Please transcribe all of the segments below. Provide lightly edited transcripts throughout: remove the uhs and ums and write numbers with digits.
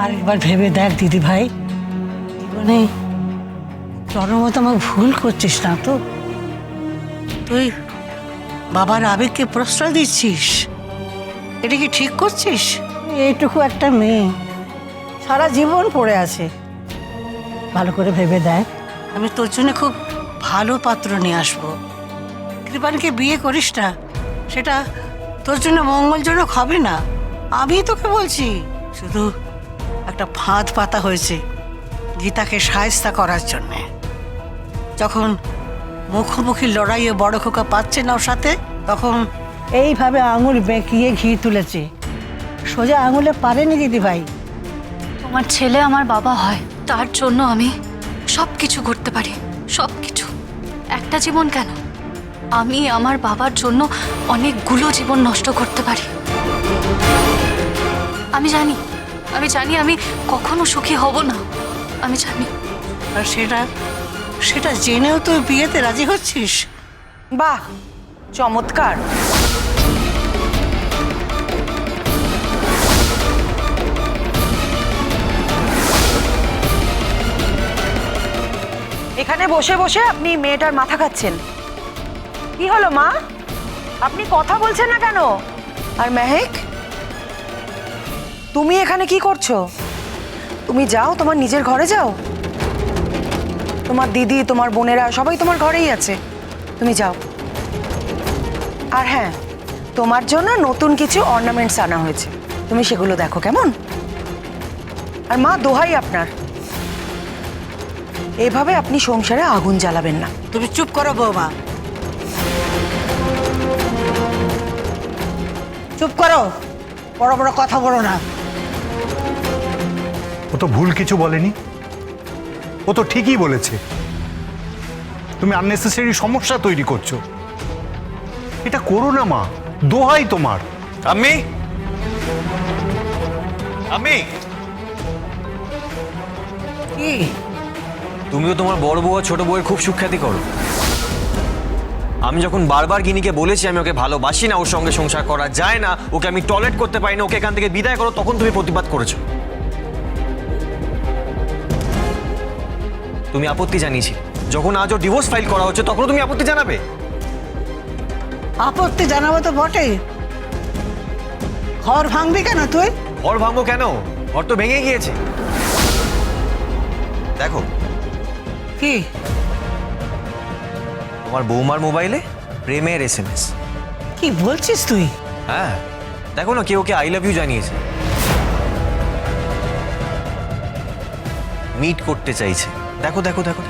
আরেকবার ভেবে দেখ দিদি ভাই, জীবনে চরমত আমাকে ভুল করছিস না তো? তুই বাবার আবেগকে প্রশ্রয় দিচ্ছিস, এটা কি ঠিক করছিস? এইটুকু একটা মেয়ে সারা জীবন পড়ে আছে। ভালো করে ভেবে দেখ, আমি তোর জন্য খুব ভালো পাত্র নিয়ে আসবো। কৃপানকে বিয়ে করিস না, সেটা তোর জন্য মঙ্গলজনক হবে না। আমি তোকে বলছি, শুধু একটা ফাঁদ পাতা হয়েছে গীতাকে সায়স্তা করার জন্যে। যখন মুখোমুখি লড়াইয়ে বড় খোকা পাচ্ছে না ওর সাথে, তখন এইভাবে আঙুল বেঁকিয়ে ঘি তুলেছে, সোজা আঙুলে পারেনি দিদি ভাই। তোমার ছেলে আমার বাবা হয়, তার জন্য আমি সব কিছু করতে পারি, সব কিছু। একটা জীবন কেন, আমি আমার বাবার জন্য অনেকগুলো জীবন নষ্ট করতে পারি। আমি জানি আমি কখনো সুখী হব না, আমি জানি। আর সেটা জেনেও তুই বিয়েতে রাজি হচ্ছিস? বাহ, চমৎকার। এখানে বসে বসে আপনি মেয়েটার মাথা খাচ্ছেন। কি হলো মা, আপনি কথা বলছেন না কেন? আর মেহেক, তুমি এখানে কি করছো? তুমি যাও, তোমার নিজের ঘরে যাও। তোমার দিদি, তোমার বোনেরা সবাই তোমার ঘরেই আছে, তুমি যাও। আর হ্যাঁ, তোমার জন্য নতুন কিছু অর্নামেন্টস আনা হয়েছে, তুমি সেগুলো দেখো কেমন। আর মা, দোহাই আপনার, এভাবে আপনি সংসারে আগুন জ্বালাবেন না। তুমি চুপ করো বৌমা, চুপ করো, বড় বড় কথা বলো না। ও তো ভুল কিছু বলেনি, ও তো ঠিকই বলেছে। তুমি আননেসেসারি সমস্যা তৈরি করছো, এটা করো না মা, দোহাই তোমার। আমি আমি কি তুমিও তোমার বড় বউ আর ছোট বউয়ের খুব সুখ্যাতি করো। আমি যখন বারবার গিনিকে বলেছি আমি ওকে ভালোবাসি না, ওর সঙ্গে সংসার করা যায় না, ওকে আমি টয়লেট করতে পারি না, ওকে এখান থেকে বিদায় করো, তখন তুমি প্রতিবাদ করেছো। তুমি আপত্তি জানিয়েছি, যখন আজ ও ডিভোর্স ফাইল করা হচ্ছে তখন তুমি আপত্তি জানাবে। আপত্তি জানাবো তো বটেই, ঘর ভাঙবি কেন তুই? ঘর ভাঙবো কেন, ঘর তো ভেঙে গিয়েছে। দেখো কি তোমার বৌমার মোবাইলে প্রেমের SMS। কি বলছিস তুই? হ্যাঁ, দেখো না, কেউ ওকে আই লাভ ইউ জানিয়েছে, মিট করতে চাইছে। দেখো দেখো দেখো,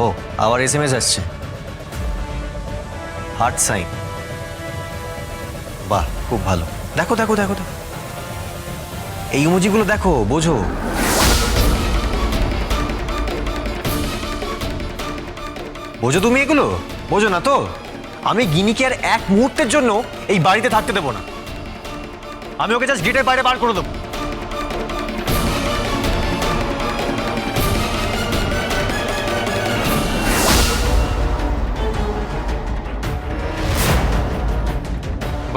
ও আবার SMS আসছে, হার্ট সাইন। বাহ, খুব ভালো। দেখো দেখো দেখো দেখো, এই ইমোজিগুলো দেখো, বোঝো। বোঝো তুমি এগুলো? বোঝো না তো? আমি গিনিকে আর এক মুহূর্তের জন্য এই বাড়িতে থাকতে দেবো না, আমি ওকে জাস্ট গেটের বাইরে বার করে দেবো।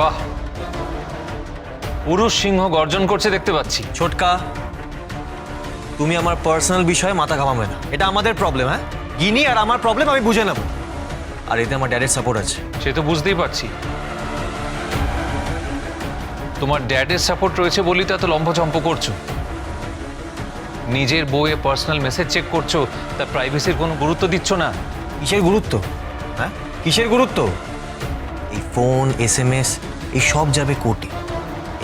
বাহ, পুরুষ সিংহ গর্জন করছে দেখতে পাচ্ছি। ছোটকা, তুমি আমার পার্সোনাল বিষয়ে মাথা ঘামাবে না, এটা আমাদের প্রবলেম। হ্যাঁ, গিনি আর আমার প্রবলেম আমি বুঝে নেব, আর এতে আমার ড্যাডের সাপোর্ট আছে। সে তো বুঝতেই পারছি, তোমার ড্যাডের সাপোর্ট রয়েছে বলেই তো এত লম্ফচম্প করছো। নিজের বউয়ে পার্সোনাল মেসেজ চেক করছো, তার প্রাইভেসির কোনো গুরুত্ব দিচ্ছ না। কিসের গুরুত্ব? হ্যাঁ, কিসের গুরুত্ব? এই ফোন, SMS এই সব যাবে কোর্টে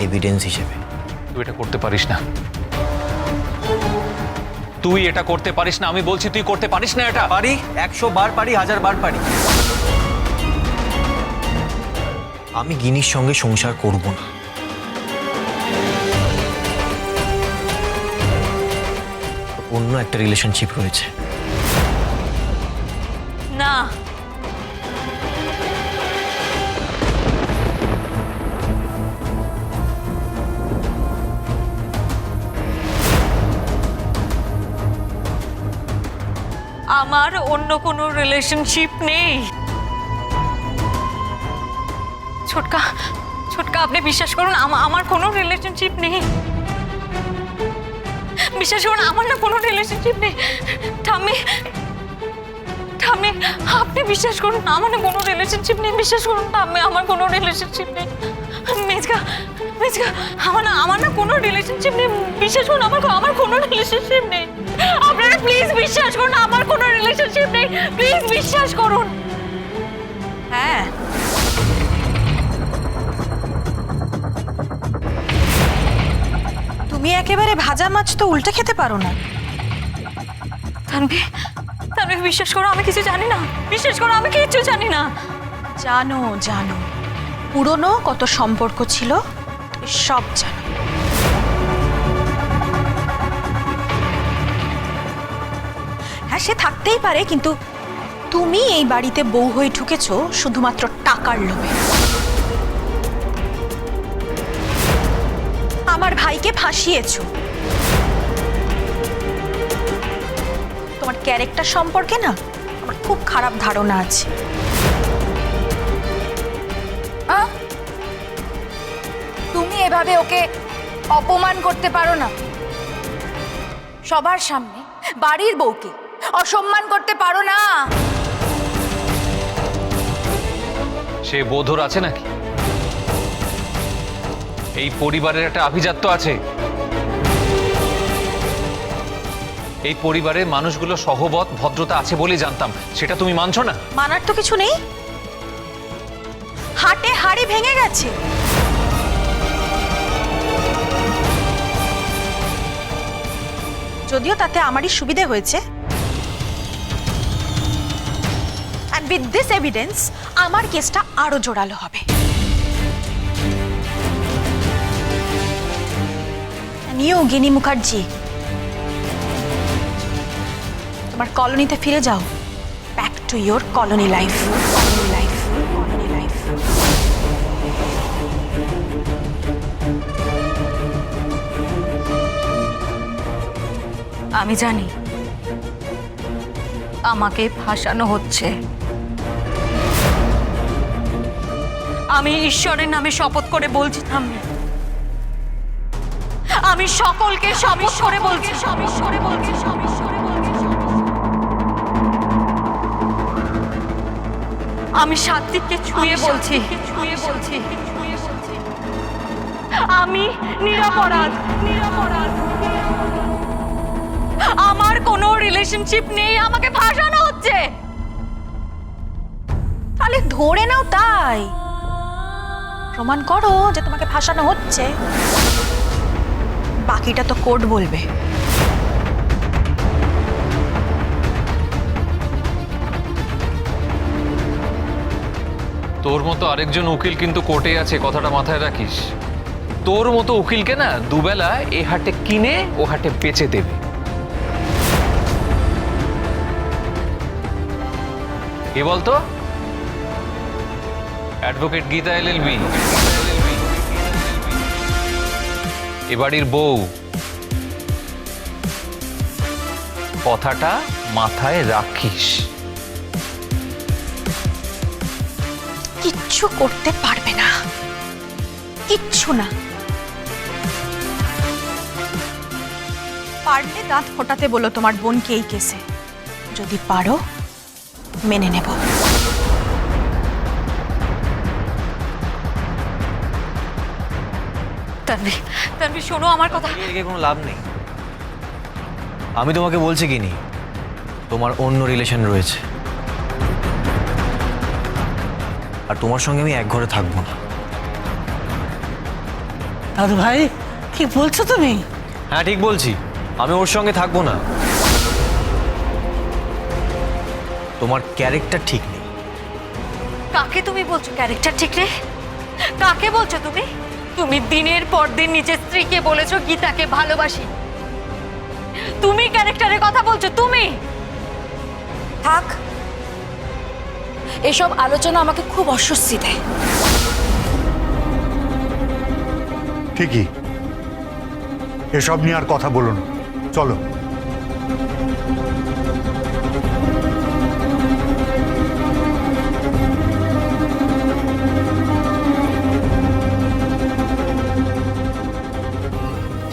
এভিডেন্স হিসেবে। তুই এটা করতে পারিস না, তুই এটা করতে পারিস না, আমি বলছি তুই করতে পারিস না এটা। পারি, 100 বার পারি, 1000 বার পারি। আমি গিনির সঙ্গে সংসার করব না। অন্য একটা রিলেশনশিপ রয়েছে। না, আমার অন্য কোনো রিলেশনশিপ নেই। ছোটকা, ছোটকা, আপনি বিশ্বাস করুন, আমার কোনো রিলেশনশিপ নেই। বিশ্বাস করুন, আমার না কোনো রিলেশনশিপ নেই। ঠাম্মি, ঠাম্মি, আপনি বিশ্বাস করুন, আমার না কোনো রিলেশনশিপ নেই। বিশ্বাস করুন ঠাম্মি, আমার কোনো রিলেশনশিপ নেই। মেজকা, মেজকা, আমার না কোনো রিলেশনশিপ নেই। বিশ্বাস করুন, আমার কোনো রিলেশনশিপ নেই। আপনারা প্লিজ বিশ্বাস করুন, আমার কোনো রিলেশনশিপ নেই। প্লিজ বিশ্বাস করুন। হ্যাঁ, তুমি একেবারে ভাজা মাছ তো উল্টে খেতে পারো না। তানভি, তানভি, বিশ্বাস করো, আমি কিছু জানি না। বিশ্বাস করো, আমি কিছু জানি না। জানো, জানো, পুরনো কত সম্পর্ক ছিল সব জানো। হ্যাঁ, সে থাকতেই পারে, কিন্তু তুমি এই বাড়িতে বউ হয়ে ঢুকেছো শুধুমাত্র টাকার লোভে। আমার ভাইকে ফাঁসিয়েছো। তোমার ক্যারেক্টার সম্পর্কে না আমার খুব খারাপ ধারণা আছে। তুমি এভাবে ওকে অপমান করতে পারো না। সবার সামনে বাড়ির বউকে অসম্মান করতে পারো না। সে বোধর আছে নাকি? এই পরিবারের একটা আভিজাত্য আছে। এই পরিবারের মানুষগুলো সহবত ভদ্রতা আছে বলেই জানতাম, সেটা তুমি মানছো না? মানার তো কিছু নেই, হাটে হাড়ি ভেঙে গেছে। যদিও তাতে আমারই সুবিধে হয়েছে। and with this evidence আমার কেসটা আরো জোরালো হবে। and you গিনি মুখার্জি, তোমার কলোনিতে ফিরে যাও। Back to your colony life. আমি জানি আমাকে ফাঁসানো হচ্ছে। আমি ঈশ্বরের নামে শপথ করে বলছি, ঠাম্মি, আমি সকলকে শপথ করে বলছি, আমি সাত্বিককে ছুঁয়ে বলছি, আমি নিরপরাধ। আমার কোনো রিলেশনশিপ নেই, আমাকে ফাঁসানো হচ্ছে। তাহলে ধরে নাও, তাই প্রমাণ করো যে তোমাকে ফাঁসানো হচ্ছে। বাকিটা তো কোর্ট বলবে। তোর মতো আরেকজন উকিল কিন্তু কোর্টে আছে, কথাটা মাথায় রাখিস। তোর মতো উকিলকে না দুবেলা এ হাটে কিনে ও হাটে বেচে দেবে। কে বলতো? অ্যাডভোকেট গীতা এলএলবি, এ বাড়ির বউ। কথাটা মাথায় রাখিস। কিচ্ছু করতে পারবে না, কিচ্ছু না। পারলে দাঁত ফোটাতে বলো তোমার বোনকে এই কেসে। যদি পারো মেনে নেব। তানভি, তানভি, শোনো আমার কথা। এদিকে কোনো লাভ নেই। আমি তোমাকে বলছি কি নি, তোমার অন্য রিলেশন রয়েছে, আর তোমার সঙ্গে আমি এক ঘরে থাকবো না। দাদু ভাই, কি বলছো তুমি? হ্যাঁ, ঠিক বলছি, আমি ওর সঙ্গে থাকবো না। তোমার ক্যারেক্টার ঠিক নেই। কাকে তুমি বলছো ক্যারেক্টার ঠিক রে? কাকে বলছো তুমি? তুমি দিনের পর দিন নিজের স্ত্রীকে বলেছো গীতাকে ভালোবাসি। তুমি ক্যারেক্টারের কথা বলছো তুমি? থাক, এসব আলোচনা আমাকে খুব অস্বস্তি দেয়। ঠিকই, এসব নিয়ে আর কথা বলো না, চলো।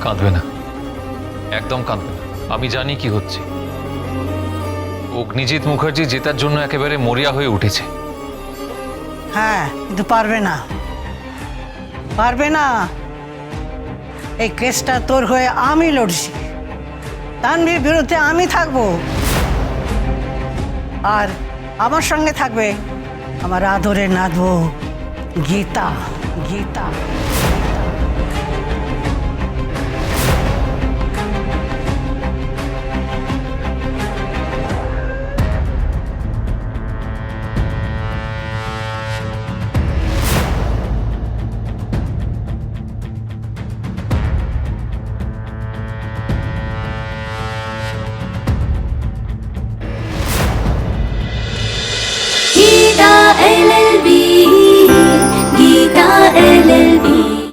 কাঁদবে না, একদম কাঁদবে না। আমি জানি কি হচ্ছে। অগ্নিজিৎ মুখার্জি জেতার জন্য একেবারে মরিয়া হয়ে উঠেছে। হ্যাঁ, কিন্তু পারবে না, পারবে না। এই কেসটা তোর হয়ে আমি লড়ছি, তানভীর বিরুদ্ধে আমি থাকবো, আর আমার সঙ্গে থাকবে আমার আদরের নাতবউ গীতা। গীতা